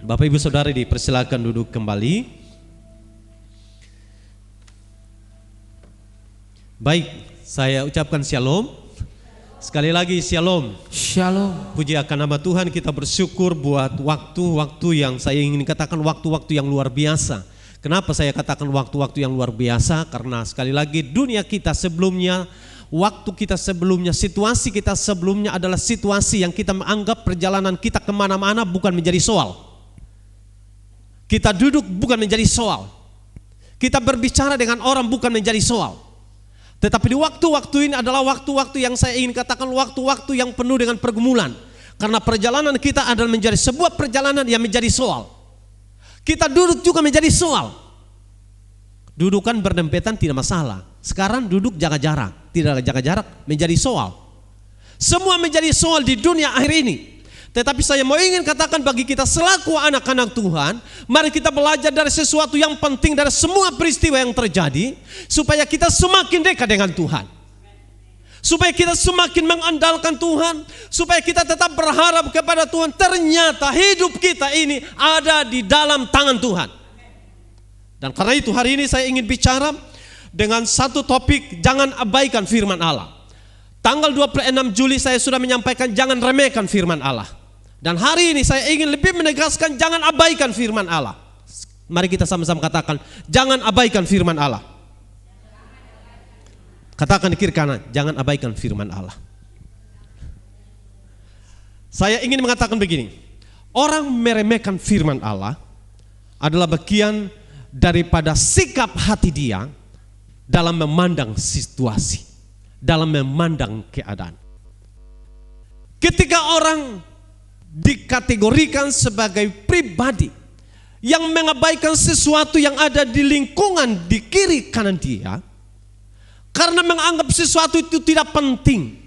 Bapak Ibu Saudara dipersilakan duduk kembali. Baik, saya ucapkan shalom. Sekali lagi shalom. Shalom. Puji akan nama Tuhan, kita bersyukur buat waktu-waktu yang saya ingin katakan waktu-waktu yang luar biasa. Kenapa saya katakan waktu-waktu yang luar biasa? Karena sekali lagi dunia kita sebelumnya, waktu kita sebelumnya, situasi kita sebelumnya adalah situasi yang kita menganggap perjalanan kita kemana-mana bukan menjadi soal. Kita duduk bukan menjadi soal. Kita berbicara dengan orang bukan menjadi soal. Tetapi di waktu-waktu ini adalah waktu-waktu yang saya ingin katakan waktu-waktu yang penuh dengan pergumulan. Karena perjalanan kita adalah menjadi sebuah perjalanan yang menjadi soal. Kita duduk juga menjadi soal. Dudukan berdempetan tidak masalah. Sekarang duduk jaga jarak, tidak jaga jarak menjadi soal. Semua menjadi soal di dunia akhir ini. Tetapi saya mau ingin katakan bagi kita selaku anak-anak Tuhan, mari kita belajar dari sesuatu yang penting dari semua peristiwa yang terjadi, supaya kita semakin dekat dengan Tuhan. Supaya kita semakin mengandalkan Tuhan, supaya kita tetap berharap kepada Tuhan. Ternyata hidup kita ini ada di dalam tangan Tuhan. Dan karena itu hari ini saya ingin bicara dengan satu topik, jangan abaikan firman Allah. Tanggal 26 Juli saya sudah menyampaikan jangan remehkan firman Allah. Dan hari ini saya ingin lebih menegaskan jangan abaikan firman Allah. Mari kita sama-sama katakan, jangan abaikan firman Allah. Katakan di kiri kanan, jangan abaikan firman Allah. Saya ingin mengatakan begini, orang meremehkan firman Allah adalah bagian daripada sikap hati dia dalam memandang situasi, dalam memandang keadaan. Ketika orang dikategorikan sebagai pribadi yang mengabaikan sesuatu yang ada di lingkungan di kiri kanan dia, karena menganggap sesuatu itu tidak penting,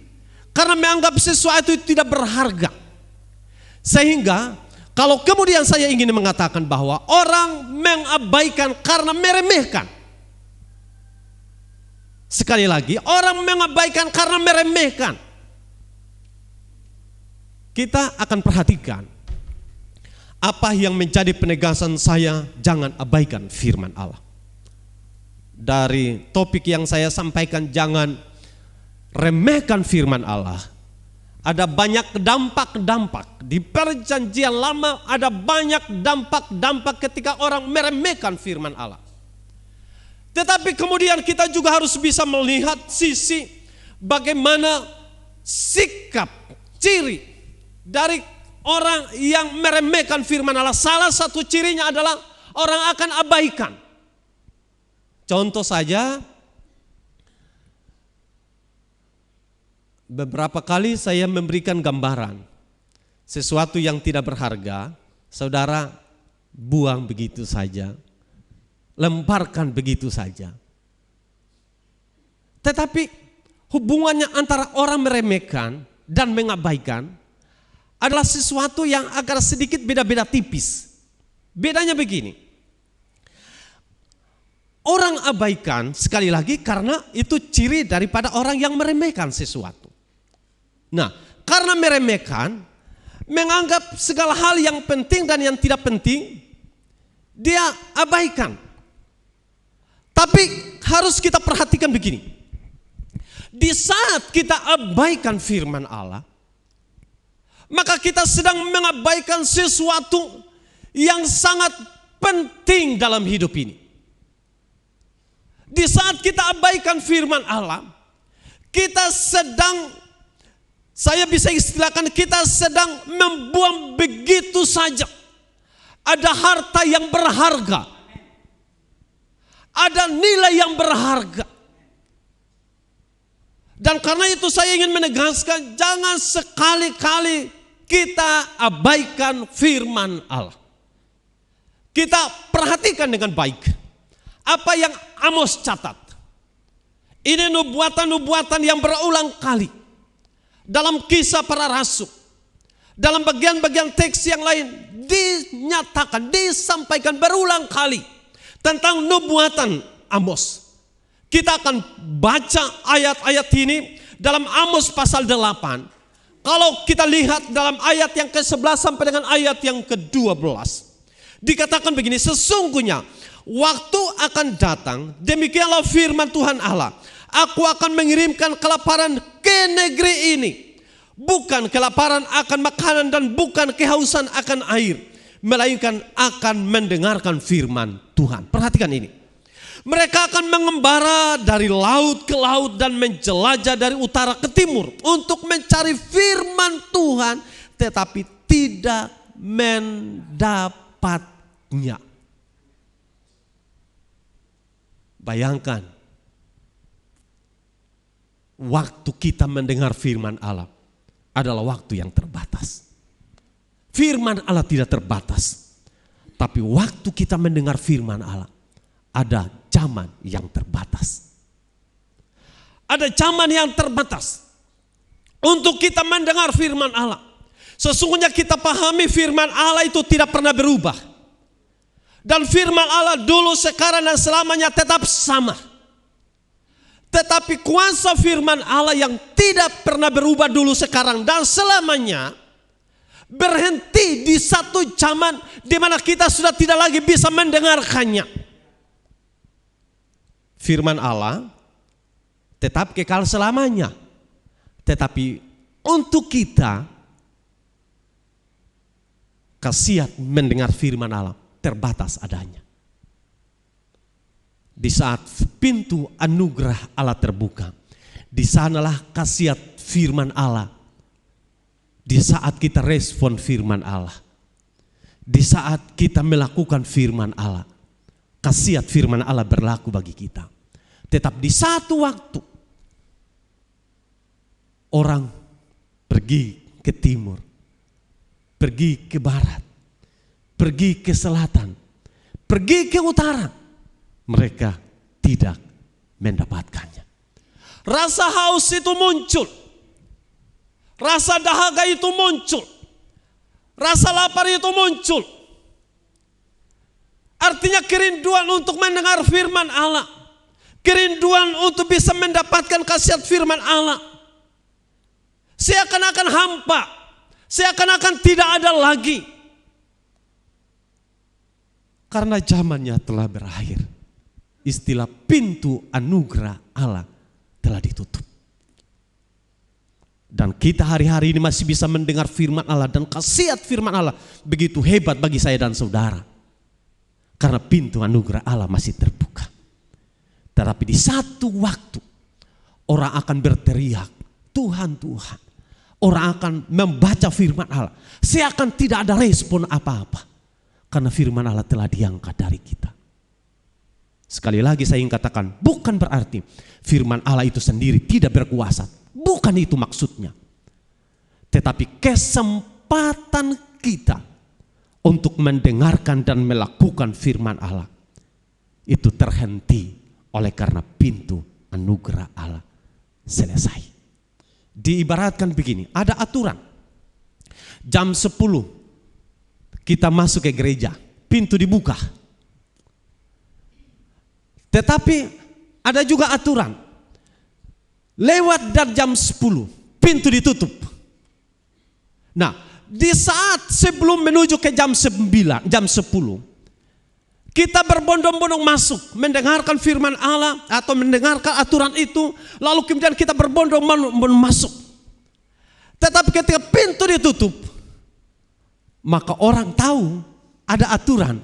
karena menganggap sesuatu itu tidak berharga, sehingga kalau kemudian saya ingin mengatakan bahwa orang mengabaikan karena meremehkan. Sekali lagi, orang mengabaikan karena meremehkan. Kita akan perhatikan apa yang menjadi penegasan saya jangan abaikan firman Allah. Dari topik yang saya sampaikan jangan remehkan firman Allah. Ada banyak dampak-dampak di perjanjian lama, ada banyak dampak-dampak ketika orang meremehkan firman Allah. Tetapi kemudian kita juga harus bisa melihat sisi bagaimana sikap, ciri dari orang yang meremehkan firman Allah. Salah satu cirinya adalah orang akan abaikan. Contoh saja, beberapa kali saya memberikan gambaran sesuatu yang tidak berharga, saudara buang begitu saja, lemparkan begitu saja. Tetapi hubungannya antara orang meremehkan dan mengabaikan adalah sesuatu yang agak sedikit beda-beda tipis. Bedanya begini, orang abaikan sekali lagi karena itu ciri daripada orang yang meremehkan sesuatu. Nah, karena meremehkan, menganggap segala hal yang penting dan yang tidak penting, dia abaikan. Tapi harus kita perhatikan begini, di saat kita abaikan firman Allah, maka kita sedang mengabaikan sesuatu yang sangat penting dalam hidup ini. Di saat kita abaikan firman Allah, kita sedang, saya bisa istilahkan kita sedang membuang begitu saja. Ada harta yang berharga, ada nilai yang berharga. Dan karena itu saya ingin menegaskan, jangan sekali-kali kita abaikan firman Allah. Kita perhatikan dengan baik apa yang Amos catat. Ini nubuatan-nubuatan yang berulang kali dalam Kisah Para Rasul. Dalam bagian-bagian teks yang lain dinyatakan, disampaikan berulang kali tentang nubuatan Amos. Kita akan baca ayat-ayat ini dalam Amos pasal 8. Kalau kita lihat dalam ayat yang ke-11 sampai dengan ayat yang ke-12. Dikatakan begini, sesungguhnya waktu akan datang, demikianlah firman Tuhan Allah, aku akan mengirimkan kelaparan ke negeri ini. Bukan kelaparan akan makanan dan bukan kehausan akan air, melainkan akan mendengarkan firman Tuhan. Perhatikan ini. Mereka akan mengembara dari laut ke laut dan menjelajah dari utara ke timur untuk mencari firman Tuhan, tetapi tidak mendapatnya. Bayangkan, waktu kita mendengar firman Allah adalah waktu yang terbatas. Firman Allah tidak terbatas, tapi waktu kita mendengar firman Allah ada zaman yang terbatas. Ada zaman yang terbatas untuk kita mendengar firman Allah. Sesungguhnya kita pahami firman Allah itu tidak pernah berubah. Dan firman Allah dulu, sekarang dan selamanya tetap sama. Tetapi kuasa firman Allah yang tidak pernah berubah dulu, sekarang dan selamanya berhenti di satu zaman di mana kita sudah tidak lagi bisa mendengarkannya. Firman Allah tetap kekal selamanya. Tetapi untuk kita, khasiat mendengar firman Allah terbatas adanya. Di saat pintu anugerah Allah terbuka, di sanalah khasiat firman Allah. Di saat kita respon firman Allah, di saat kita melakukan firman Allah, khasiat firman Allah berlaku bagi kita. Tetap di satu waktu orang pergi ke timur, pergi ke barat, pergi ke selatan, pergi ke utara, mereka tidak mendapatkannya. Rasa haus itu muncul, rasa dahaga itu muncul, rasa lapar itu muncul. Artinya kerinduan untuk mendengar firman Allah, kerinduan untuk bisa mendapatkan khasiat firman Allah, seakan-akan hampa, seakan-akan tidak ada lagi. Karena zamannya telah berakhir. Istilah pintu anugerah Allah telah ditutup. Dan kita hari-hari ini masih bisa mendengar firman Allah, dan khasiat firman Allah begitu hebat bagi saya dan saudara. Karena pintu anugerah Allah masih terbuka. Tetapi di satu waktu orang akan berteriak, Tuhan, Tuhan. Orang akan membaca firman Allah, seakan tidak ada respon apa-apa. Karena firman Allah telah diangkat dari kita. Sekali lagi saya ingin katakan, bukan berarti firman Allah itu sendiri tidak berkuasa. Bukan itu maksudnya. Tetapi kesempatan kita untuk mendengarkan dan melakukan firman Allah itu terhenti oleh karena pintu anugerah Allah selesai. Diibaratkan begini, ada aturan. Jam 10 kita masuk ke gereja, pintu dibuka. Tetapi ada juga aturan, lewat dari jam 10 pintu ditutup. Nah, di saat sebelum menuju ke jam 9, jam 10, kita berbondong-bondong masuk mendengarkan firman Allah atau mendengarkan aturan itu, lalu kemudian kita berbondong-bondong masuk. Tetapi ketika pintu ditutup, maka orang tahu ada aturan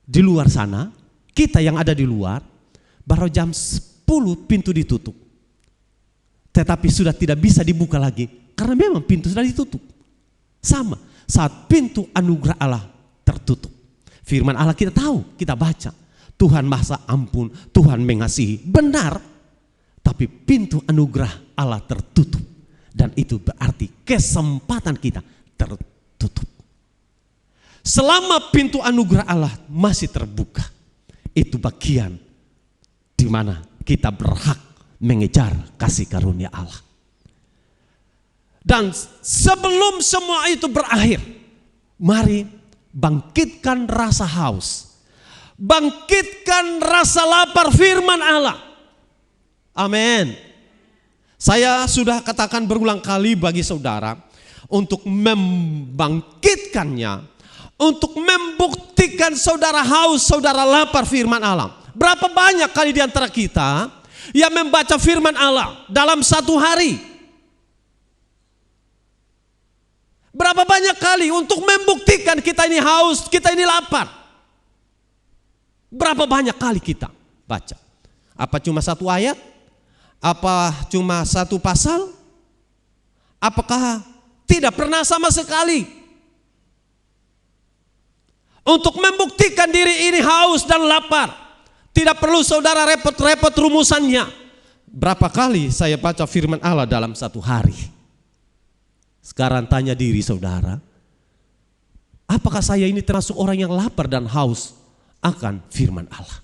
di luar sana. Kita yang ada di luar, baru jam 10 pintu ditutup. Tetapi sudah tidak bisa dibuka lagi karena memang pintu sudah ditutup. Sama saat pintu anugerah Allah tertutup. Firman Allah kita tahu, kita baca. Tuhan maha ampun, Tuhan mengasihi. Benar. Tapi pintu anugerah Allah tertutup. Dan itu berarti kesempatan kita tertutup. Selama pintu anugerah Allah masih terbuka, itu bagian di mana kita berhak mengejar kasih karunia Allah. Dan sebelum semua itu berakhir, mari bangkitkan rasa haus, bangkitkan rasa lapar firman Allah. Amin. Saya sudah katakan berulang kali bagi saudara, untuk membangkitkannya, untuk membuktikan membuktikan saudara haus, saudara lapar firman Allah. Berapa banyak kali di antara kita yang membaca firman Allah dalam satu hari? Berapa banyak kali untuk membuktikan kita ini haus, kita ini lapar? Berapa banyak kali kita baca? Apa cuma satu ayat? Apa cuma satu pasal? Apakah tidak pernah sama sekali? Untuk membuktikan diri ini haus dan lapar, tidak perlu saudara repot-repot rumusannya. Berapa kali saya baca firman Allah dalam satu hari? Sekarang tanya diri saudara, apakah saya ini termasuk orang yang lapar dan haus akan firman Allah?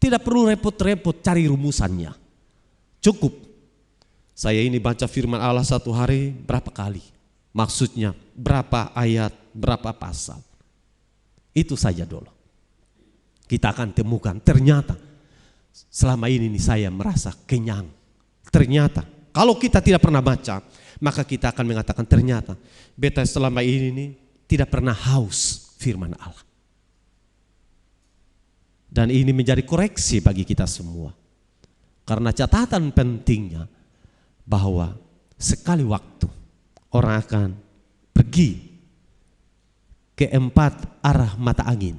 Tidak perlu repot-repot cari rumusannya. Cukup saya ini baca firman Allah satu hari berapa kali? Maksudnya berapa ayat, berapa pasal. Itu saja dulu. Kita akan temukan ternyata selama ini saya merasa kenyang. Ternyata kalau kita tidak pernah baca, maka kita akan mengatakan ternyata beta selama ini tidak pernah haus firman Allah. Dan ini menjadi koreksi bagi kita semua. Karena catatan pentingnya bahwa sekali waktu orang akan pergi ke 4 arah mata angin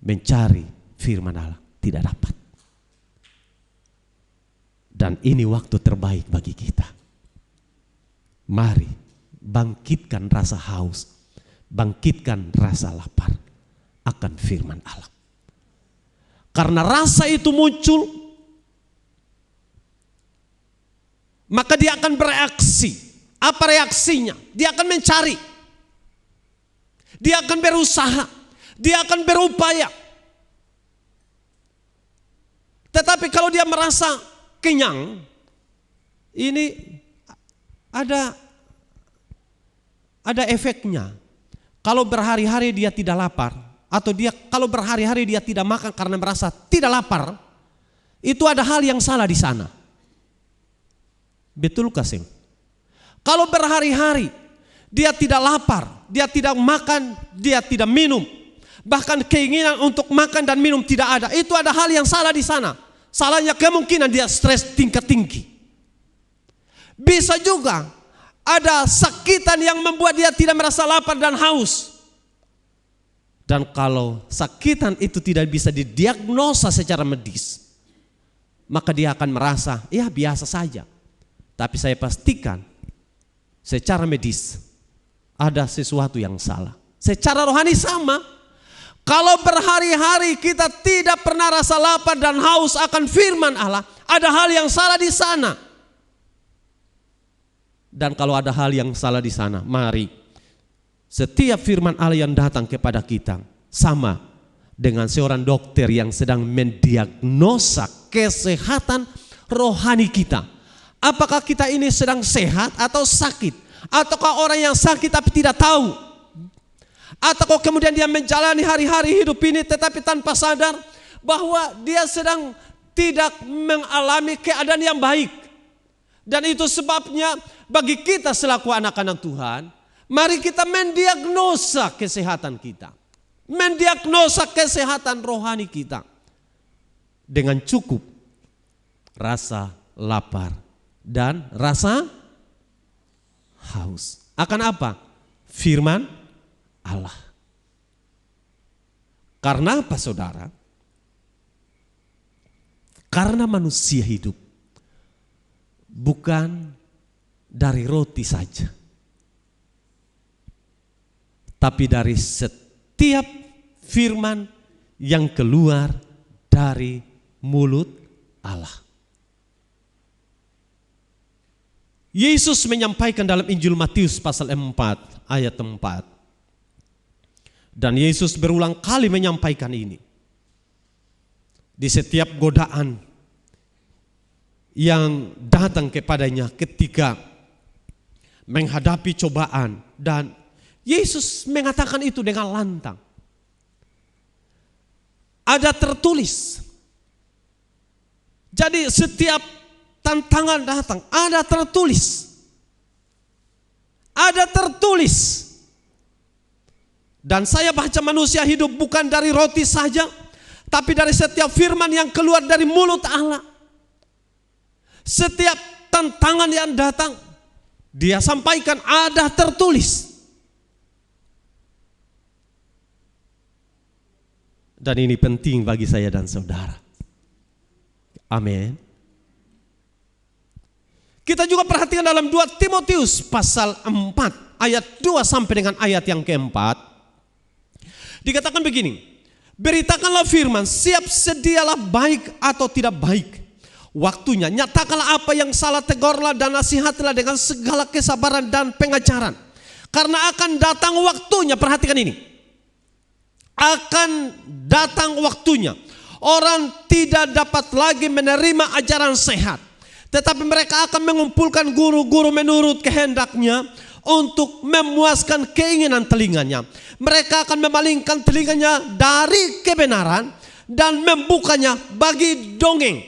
mencari firman Allah, tidak dapat. Dan ini waktu terbaik bagi kita. Mari bangkitkan rasa haus, bangkitkan rasa lapar akan firman Allah. Karena rasa itu muncul, maka dia akan bereaksi. Apa reaksinya? Dia akan mencari. Dia akan berusaha. Dia akan berupaya. Tetapi kalau dia merasa kenyang, ini ada efeknya. Kalau berhari-hari dia tidak lapar, atau kalau berhari-hari dia tidak makan karena merasa tidak lapar, itu ada hal yang salah di sana. Betul kasih? Kalau berhari-hari dia tidak lapar, dia tidak makan, dia tidak minum, bahkan keinginan untuk makan dan minum tidak ada, itu ada hal yang salah di sana. Salahnya kemungkinan dia stres tingkat tinggi. Bisa juga ada sakitan yang membuat dia tidak merasa lapar dan haus. Dan kalau sakitan itu tidak bisa didiagnosa secara medis, maka dia akan merasa ya biasa saja. Tapi saya pastikan secara medis ada sesuatu yang salah. Secara rohani sama. Kalau berhari-hari kita tidak pernah rasa lapar dan haus akan firman Allah, ada hal yang salah di sana. Dan kalau ada hal yang salah di sana, mari setiap firman Allah yang datang kepada kita sama dengan seorang dokter yang sedang mendiagnosa kesehatan rohani kita. Apakah kita ini sedang sehat atau sakit? Ataukah orang yang sakit tapi tidak tahu? Atau kemudian dia menjalani hari-hari hidup ini tetapi tanpa sadar bahwa dia sedang tidak mengalami keadaan yang baik. Dan itu sebabnya bagi kita selaku anak-anak Tuhan, mari kita mendiagnosa kesehatan kita. Mendiagnosa kesehatan rohani kita. Dengan cukup rasa lapar dan rasa haus. Akan apa? Firman Allah. Karena apa saudara? Karena manusia hidup bukan dari roti saja, tapi dari setiap firman yang keluar dari mulut Allah. Yesus menyampaikan dalam Injil Matius pasal 4 ayat 4. Dan Yesus berulang kali menyampaikan ini. Di setiap godaan yang datang kepadanya ketika menghadapi cobaan. Dan Yesus mengatakan itu dengan lantang. Ada tertulis. Jadi setiap tantangan datang, ada tertulis. Ada tertulis. Dan saya baca manusia hidup bukan dari roti saja, tapi dari setiap firman yang keluar dari mulut Allah. Setiap tantangan yang datang, dia sampaikan ada tertulis. Dan ini penting bagi saya dan saudara. Amin. Kita juga perhatikan dalam 2 Timotius pasal 4 ayat 2 sampai dengan ayat yang keempat. Dikatakan begini, beritakanlah firman, siap sedialah baik atau tidak baik. Waktunya, nyatakanlah apa yang salah, tegurlah dan nasihatilah dengan segala kesabaran dan pengajaran. Karena akan datang waktunya, perhatikan ini. Akan datang waktunya, orang tidak dapat lagi menerima ajaran sehat. Tetapi mereka akan mengumpulkan guru-guru menurut kehendaknya untuk memuaskan keinginan telinganya. Mereka akan memalingkan telinganya dari kebenaran dan membukanya bagi dongeng.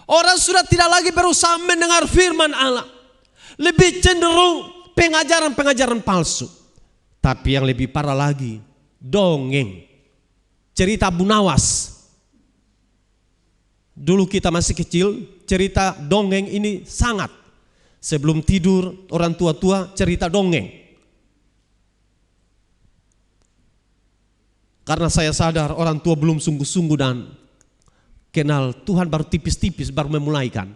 Orang sudah tidak lagi berusaha mendengar firman Allah. Lebih cenderung pengajaran-pengajaran palsu. Tapi yang lebih parah lagi, dongeng. Cerita Bunawas. Dulu kita masih kecil, cerita dongeng ini sangat. Sebelum tidur, orang tua-tua cerita dongeng. Karena saya sadar orang tua belum sungguh-sungguh dan kenal Tuhan baru tipis-tipis, baru memulaikan.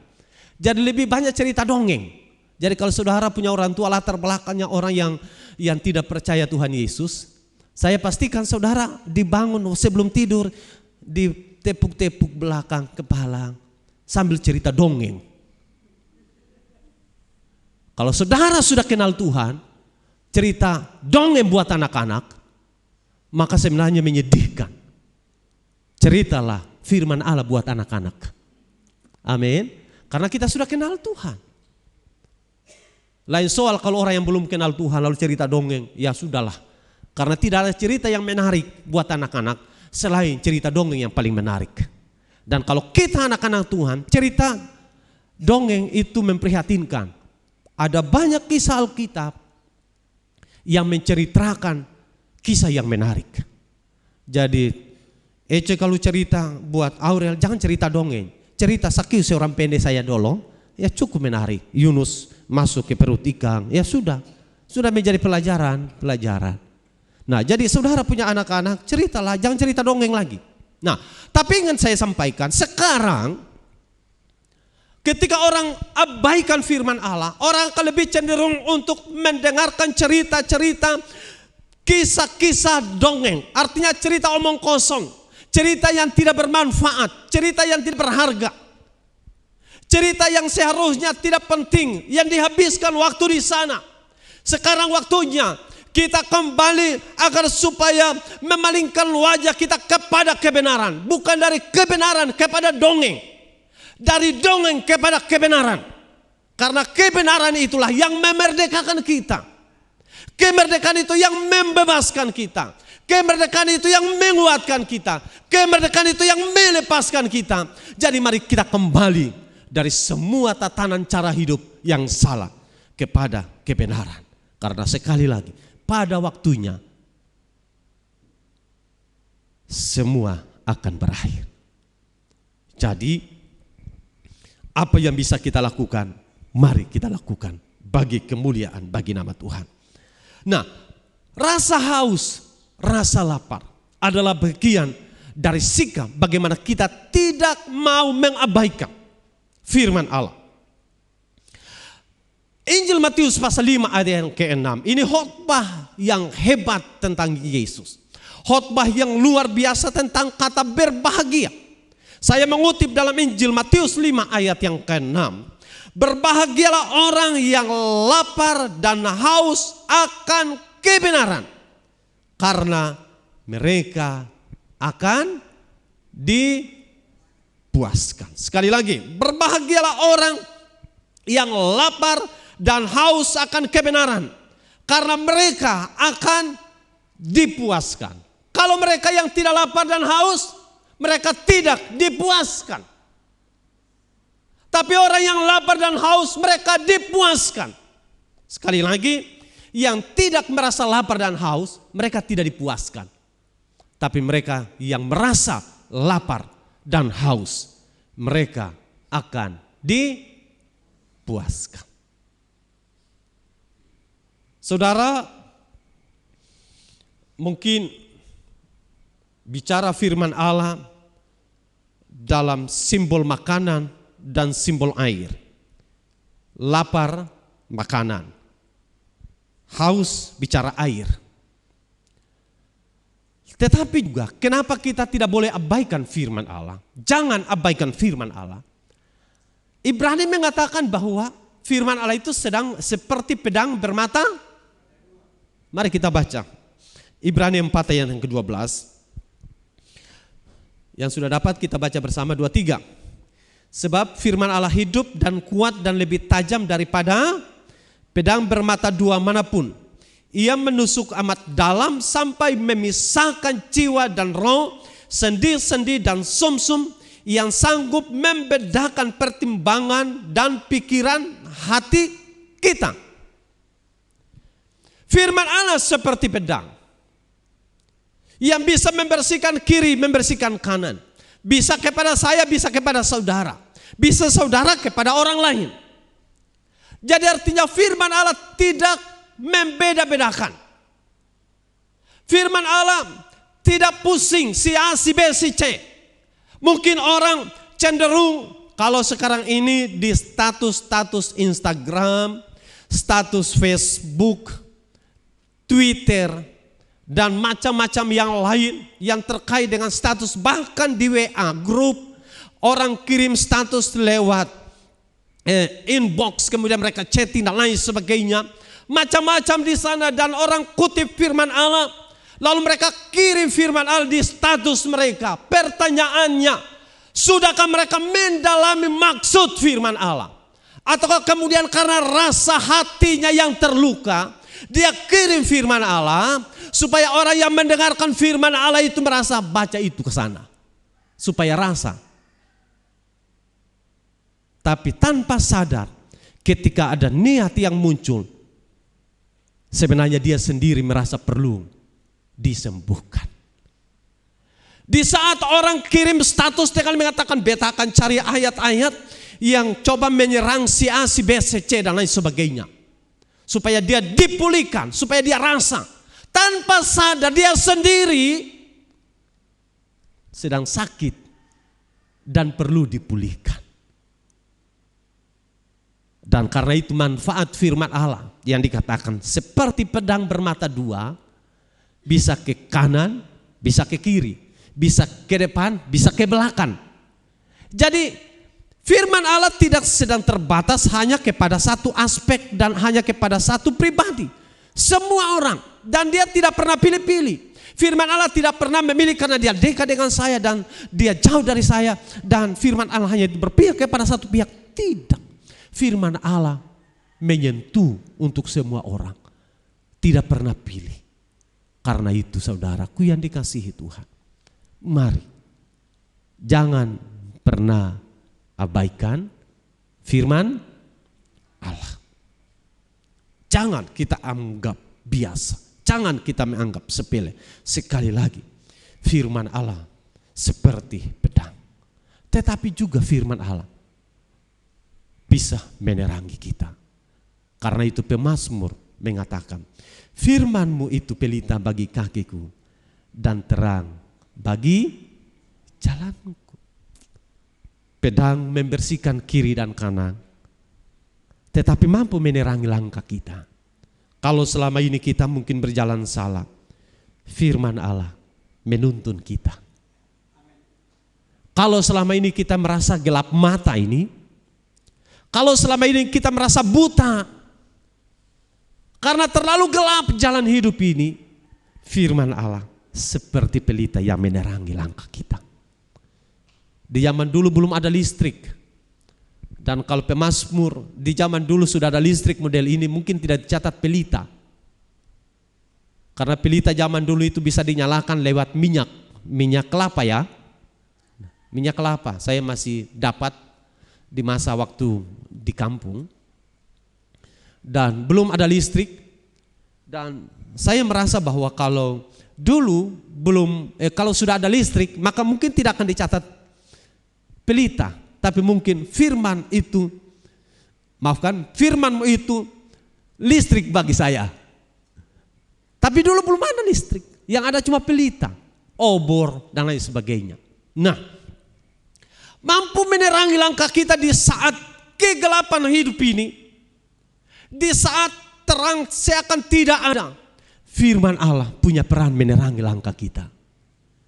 Jadi lebih banyak cerita dongeng. Jadi kalau saudara punya orang tua latar belakangnya orang yang tidak percaya Tuhan Yesus, saya pastikan saudara dibangun sebelum tidur, ditepuk-tepuk belakang kepala sambil cerita dongeng. Kalau saudara sudah kenal Tuhan, cerita dongeng buat anak-anak, maka sebenarnya menyedihkan. Ceritalah firman Allah buat anak-anak. Amin. Karena kita sudah kenal Tuhan. Lain soal kalau orang yang belum kenal Tuhan lalu cerita dongeng, ya sudahlah. Karena tidak ada cerita yang menarik buat anak-anak selain cerita dongeng yang paling menarik. Dan kalau kita anak-anak Tuhan, cerita dongeng itu memprihatinkan. Ada banyak kisah Alkitab yang menceritakan kisah yang menarik. Jadi Ece kalau cerita buat Aurel jangan cerita dongeng. Cerita Sakius seorang pendek saya dolong, ya cukup menarik. Yunus masuk ke perut ikan, ya sudah menjadi pelajaran. Nah, jadi saudara punya anak-anak, ceritalah, jangan cerita dongeng lagi. Nah, tapi ingin saya sampaikan, sekarang ketika orang abaikan firman Allah, orang akan lebih cenderung untuk mendengarkan cerita-cerita, kisah-kisah dongeng. Artinya cerita omong kosong, cerita yang tidak bermanfaat, cerita yang tidak berharga. Cerita yang seharusnya tidak penting, yang dihabiskan waktu di sana. Sekarang waktunya kita kembali agar supaya memalingkan wajah kita kepada kebenaran. Bukan dari kebenaran kepada dongeng. Dari dongeng kepada kebenaran. Karena kebenaran itulah yang memerdekakan kita. Kemerdekaan itu yang membebaskan kita. Kemerdekaan itu yang menguatkan kita. Kemerdekaan itu yang melepaskan kita. Jadi mari kita kembali dari semua tatanan cara hidup yang salah kepada kebenaran. Karena sekali lagi, pada waktunya semua akan berakhir. Jadi apa yang bisa kita lakukan, mari kita lakukan bagi kemuliaan, bagi nama Tuhan. Nah, rasa haus, rasa lapar adalah bagian dari sikap bagaimana kita tidak mau mengabaikan firman Allah. Injil Matius pasal 5 ayat yang ke-6. Ini khotbah yang hebat tentang Yesus. Khotbah yang luar biasa tentang kata berbahagia. Saya mengutip dalam Injil Matius 5 ayat yang ke-6. Berbahagialah orang yang lapar dan haus akan kebenaran, karena mereka akan dipuaskan. Sekali lagi, berbahagialah orang yang lapar dan haus akan kebenaran, karena mereka akan dipuaskan. Kalau mereka yang tidak lapar dan haus, mereka tidak dipuaskan. Tapi orang yang lapar dan haus, mereka dipuaskan. Sekali lagi, yang tidak merasa lapar dan haus, mereka tidak dipuaskan. Tapi mereka yang merasa lapar dan haus, mereka akan dipuaskan. Saudara, mungkin bicara firman Allah dalam simbol makanan dan simbol air. Lapar, makanan. Haus, bicara air. Tetapi juga, kenapa kita tidak boleh abaikan firman Allah? Jangan abaikan firman Allah. Ibrani mengatakan bahwa firman Allah itu sedang seperti pedang bermata. Mari kita baca. Ibrani 4 ayat yang ke-12. Yang sudah dapat kita baca bersama 2-3. Sebab firman Allah hidup dan kuat dan lebih tajam daripada pedang bermata dua manapun. Ia menusuk amat dalam sampai memisahkan jiwa dan roh, sendi-sendi dan sumsum, yang sanggup membedakan pertimbangan dan pikiran hati kita. Firman Allah seperti pedang yang bisa membersihkan kiri, membersihkan kanan. Bisa kepada saya, bisa kepada saudara. Bisa saudara kepada orang lain. Jadi artinya firman Allah tidak membeda-bedakan. Firman Allah tidak pusing si A, si B, si C. Mungkin orang cenderung kalau sekarang ini di status-status Instagram, status Facebook, Twitter, dan macam-macam yang lain yang terkait dengan status, bahkan di WA grup orang kirim status lewat inbox, kemudian mereka chatting dan lain sebagainya, macam-macam di sana, dan orang kutip firman Allah, lalu mereka kirim firman Allah di status mereka. Pertanyaannya, sudahkah mereka mendalami maksud firman Allah? Ataukah kemudian karena rasa hatinya yang terluka, dia kirim firman Allah supaya orang yang mendengarkan firman Allah itu merasa baca itu ke sana, supaya rasa. Tapi tanpa sadar, ketika ada niat yang muncul, sebenarnya dia sendiri merasa perlu disembuhkan. Di saat orang kirim status dengan mengatakan beta akan cari ayat-ayat yang coba menyerang si A, si B, si C dan lain sebagainya, supaya dia dipulihkan, supaya dia rasa. Tanpa sadar dia sendiri sedang sakit dan perlu dipulihkan. Dan karena itu manfaat firman Allah yang dikatakan seperti pedang bermata dua, bisa ke kanan, bisa ke kiri, bisa ke depan, bisa ke belakang. Jadi firman Allah tidak sedang terbatas hanya kepada satu aspek dan hanya kepada satu pribadi. Semua orang, dan dia tidak pernah pilih-pilih. Firman Allah tidak pernah memilih karena dia dekat dengan saya dan dia jauh dari saya, dan firman Allah hanya berpihak kepada satu pihak. Tidak. Firman Allah menyentuh untuk semua orang. Tidak pernah pilih. Karena itu saudaraku yang dikasihi Tuhan, mari jangan pernah abaikan firman Allah. Jangan kita anggap biasa, jangan kita menganggap sepele. Sekali lagi, firman Allah seperti pedang, tetapi juga firman Allah bisa menerangi kita. Karena itu pemazmur mengatakan, firman-Mu itu pelita bagi kakiku dan terang bagi jalanku. Pedang membersihkan kiri dan kanan, tetapi mampu menerangi langkah kita. Kalau selama ini kita mungkin berjalan salah, firman Allah menuntun kita. Kalau selama ini kita merasa gelap mata ini, kalau selama ini kita merasa buta karena terlalu gelap jalan hidup ini, firman Allah seperti pelita yang menerangi langkah kita. Di zaman dulu belum ada listrik. Dan kalau pemazmur di zaman dulu sudah ada listrik model ini, mungkin tidak dicatat pelita. Karena pelita zaman dulu itu bisa dinyalakan lewat minyak kelapa ya. Minyak kelapa saya masih dapat di masa waktu di kampung. Dan belum ada listrik. Dan saya merasa bahwa kalau dulu kalau sudah ada listrik, maka mungkin tidak akan dicatat pelita, tapi mungkin firman itu listrik bagi saya. Tapi dulu belum ada listrik, yang ada cuma pelita, obor dan lain sebagainya. Nah, mampu menerangi langkah kita di saat kegelapan hidup ini, di saat terang seakan tidak ada. Firman Allah punya peran menerangi langkah kita.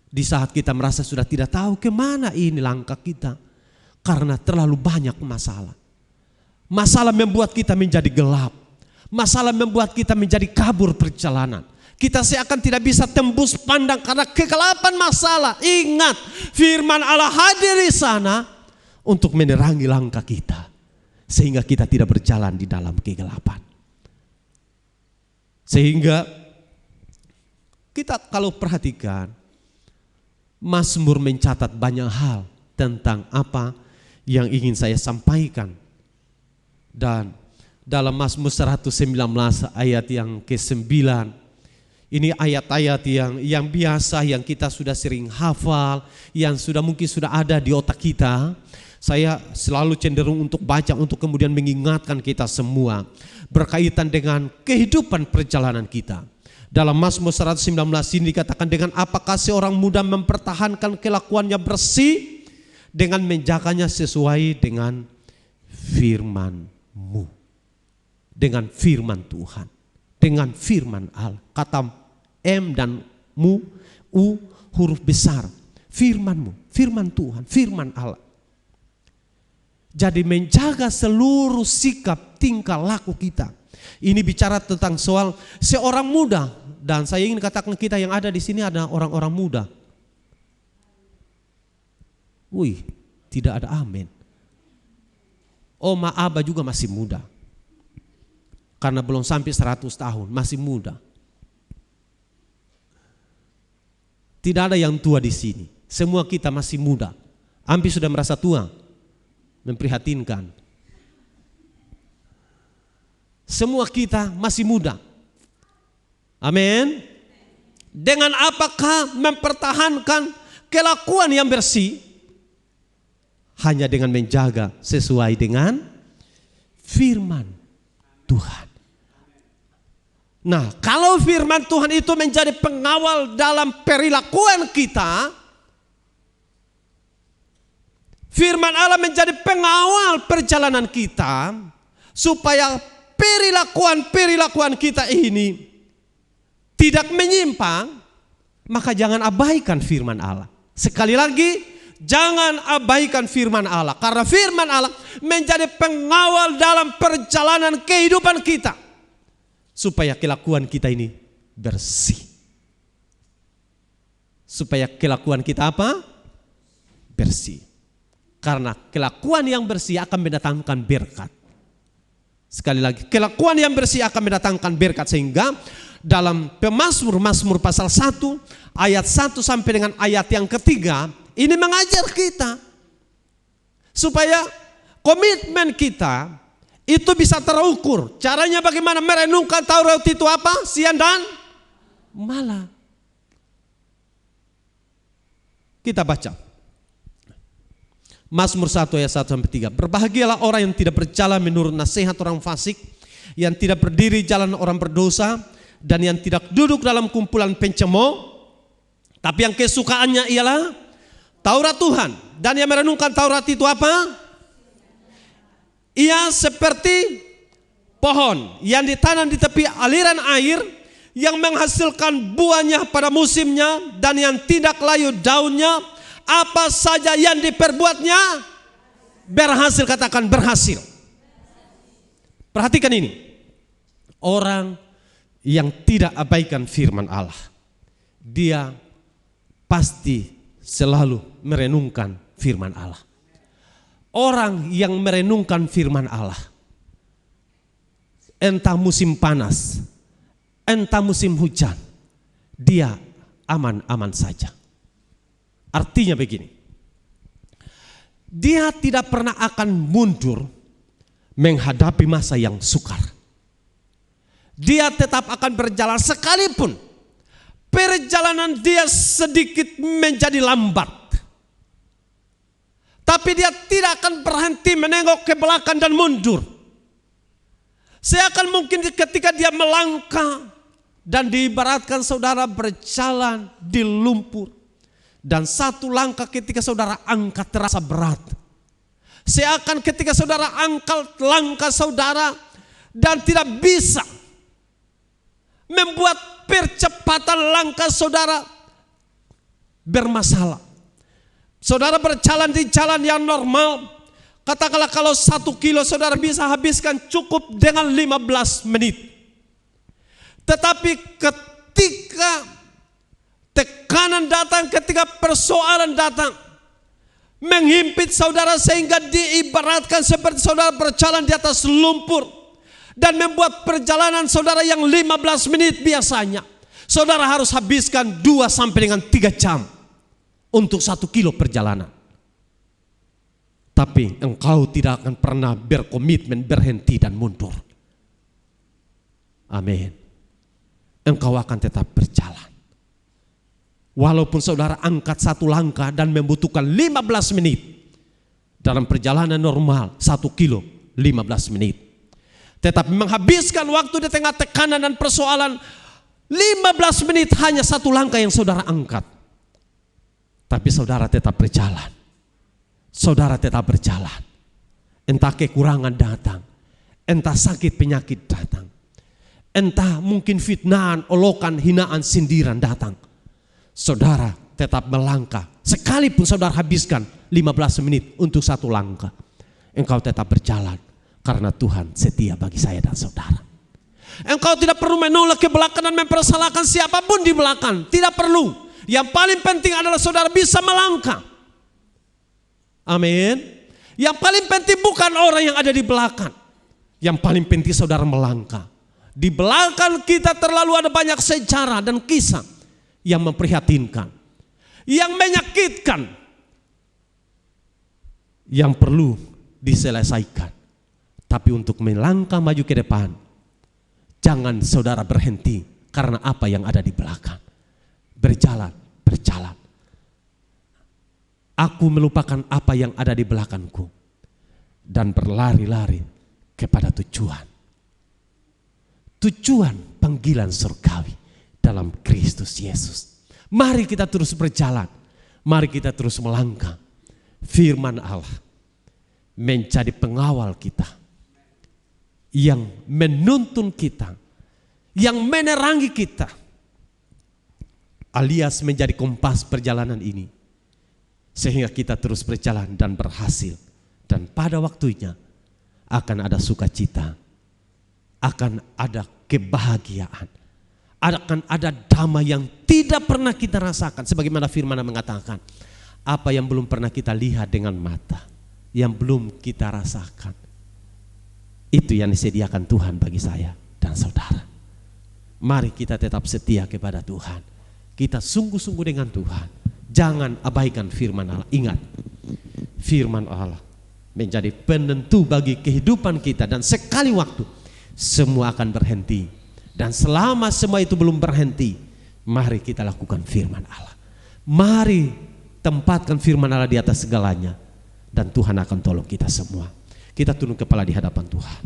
Di saat kita merasa sudah tidak tahu kemana ini langkah kita, karena terlalu banyak masalah. Masalah membuat kita menjadi gelap. Masalah membuat kita menjadi kabur perjalanan. Kita seakan tidak bisa tembus pandang karena kegelapan masalah. Ingat, firman Allah hadir di sana untuk menerangi langkah kita, sehingga kita tidak berjalan di dalam kegelapan. Sehingga kita kalau perhatikan, Mazmur mencatat banyak hal tentang apa yang ingin saya sampaikan. Dan dalam Mazmur 119 ayat yang ke-9, ini ayat-ayat yang biasa, yang kita sudah sering hafal, yang mungkin sudah ada di otak kita. Saya selalu cenderung untuk baca, untuk kemudian mengingatkan kita semua berkaitan dengan kehidupan perjalanan kita. Dalam Mazmur 119 ini dikatakan, dengan apakah seorang muda mempertahankan kelakuannya bersih, dengan menjaganya sesuai dengan firman-Mu. Dengan firman Tuhan, dengan firman Allah. Kata M dan Mu, U huruf besar. Firman-Mu, firman Tuhan, firman Allah. Jadi menjaga seluruh sikap tingkah laku kita. Ini bicara tentang soal seorang muda, dan saya ingin katakan kita yang ada di sini ada orang-orang muda. Wih, tidak ada amin. Oma Aba juga masih muda. Karena belum sampai 100 tahun, masih muda. Tidak ada yang tua di sini. Semua kita masih muda. Ampi sudah merasa tua. Memprihatinkan. Semua kita masih muda. Amin. Dengan apakah mempertahankan kelakuan yang bersih? Hanya dengan menjaga sesuai dengan firman Tuhan. Nah, kalau firman Tuhan itu menjadi pengawal dalam perilakuan kita, firman Allah menjadi pengawal perjalanan kita, supaya perilakuan kita ini tidak menyimpang, maka jangan abaikan firman Allah. Sekali lagi, jangan abaikan firman Allah, karena firman Allah menjadi pengawal dalam perjalanan kehidupan kita, supaya kelakuan kita ini bersih. Supaya kelakuan kita apa? Bersih. Karena kelakuan yang bersih akan mendatangkan berkat. Sekali lagi, kelakuan yang bersih akan mendatangkan berkat. Sehingga dalam Mazmur pasal 1 ayat 1 sampai dengan ayat yang ketiga, ini mengajar kita supaya komitmen kita itu bisa terukur. Caranya bagaimana? Merenungkan Taurat itu apa? Siang dan malam. Kita baca Mazmur 1 ayat 1 sampai 3. Berbahagialah orang yang tidak berjalan menurut nasihat orang fasik, yang tidak berdiri jalan orang berdosa, dan yang tidak duduk dalam kumpulan pencemooh, tapi yang kesukaannya ialah Taurat Tuhan. Dan yang merenungkan Taurat itu apa? Ia seperti pohon yang ditanam di tepi aliran air, yang menghasilkan buahnya pada musimnya, dan yang tidak layu daunnya. Apa saja yang diperbuatnya berhasil. Katakan berhasil. Perhatikan ini. Orang yang tidak abaikan firman Allah, dia pasti selalu merenungkan firman Allah. Orang yang merenungkan firman Allah, entah musim panas, entah musim hujan, dia aman-aman saja. Artinya begini, dia tidak pernah akan mundur menghadapi masa yang sukar. dia tetap akan berjalan sekalipun perjalanan dia sedikit menjadi lambat. Tapi dia tidak akan berhenti menengok ke belakang dan mundur. Saya akan mungkin ketika dia melangkah dan diibaratkan saudara berjalan di lumpur. Dan satu langkah ketika saudara angkat terasa berat. Saya akan ketika saudara angkat langkah saudara dan tidak bisa membuat percepatan langkah saudara bermasalah. Saudara berjalan di jalan yang normal, katakanlah kalau 1 kilo saudara bisa habiskan cukup dengan 15 menit. Tetapi ketika tekanan datang, ketika persoalan datang, menghimpit saudara sehingga diibaratkan seperti saudara berjalan di atas lumpur dan membuat perjalanan saudara yang 15 menit biasanya, saudara harus habiskan 2 sampai dengan 3 jam untuk 1 kilo perjalanan. Tapi engkau tidak akan pernah berkomitmen berhenti dan mundur. Amin. Engkau akan tetap berjalan. Walaupun saudara angkat 1 langkah dan membutuhkan 15 menit. Dalam perjalanan normal 1 kilo 15 menit. Tetapi menghabiskan waktu di tengah tekanan dan persoalan 15 menit hanya 1 langkah yang saudara angkat. Tapi saudara tetap berjalan. Saudara tetap berjalan. Entah kekurangan datang. Entah sakit penyakit datang. Entah mungkin fitnahan, olokan, hinaan, sindiran datang. Saudara tetap melangkah. Sekalipun saudara habiskan 15 menit untuk 1 langkah. Engkau tetap berjalan. Karena Tuhan setia bagi saya dan saudara. Engkau tidak perlu menolak ke belakang dan mempersalahkan siapapun di belakang. Tidak perlu. Yang paling penting adalah saudara bisa melangkah. Amin. Yang paling penting bukan orang yang ada di belakang. Yang paling penting saudara melangkah. Di belakang kita terlalu ada banyak sejarah dan kisah yang memprihatinkan, yang menyakitkan, yang perlu diselesaikan. Tapi untuk melangkah maju ke depan, jangan saudara berhenti karena apa yang ada di belakang. Berjalan. Aku melupakan apa yang ada di belakangku dan berlari-lari kepada tujuan. Tujuan panggilan surgawi dalam Kristus Yesus. Mari kita terus berjalan. Mari kita terus melangkah. Firman Allah menjadi pengawal kita. Yang menuntun kita. Yang menerangi kita. Alias menjadi kompas perjalanan ini. Sehingga kita terus berjalan dan berhasil. Dan pada waktunya akan ada sukacita. Akan ada kebahagiaan. Akan ada damai yang tidak pernah kita rasakan. Sebagaimana firman mengatakan. Apa yang belum pernah kita lihat dengan mata. Yang belum kita rasakan. Itu yang disediakan Tuhan bagi saya dan saudara. Mari kita tetap setia kepada Tuhan. Kita sungguh-sungguh dengan Tuhan. Jangan abaikan firman Allah. Ingat. Firman Allah menjadi penentu bagi kehidupan kita. Dan sekali waktu semua akan berhenti. Dan selama semua itu belum berhenti, mari kita lakukan firman Allah. Mari tempatkan firman Allah di atas segalanya. Dan Tuhan akan tolong kita semua. Kita tunduk kepala di hadapan Tuhan.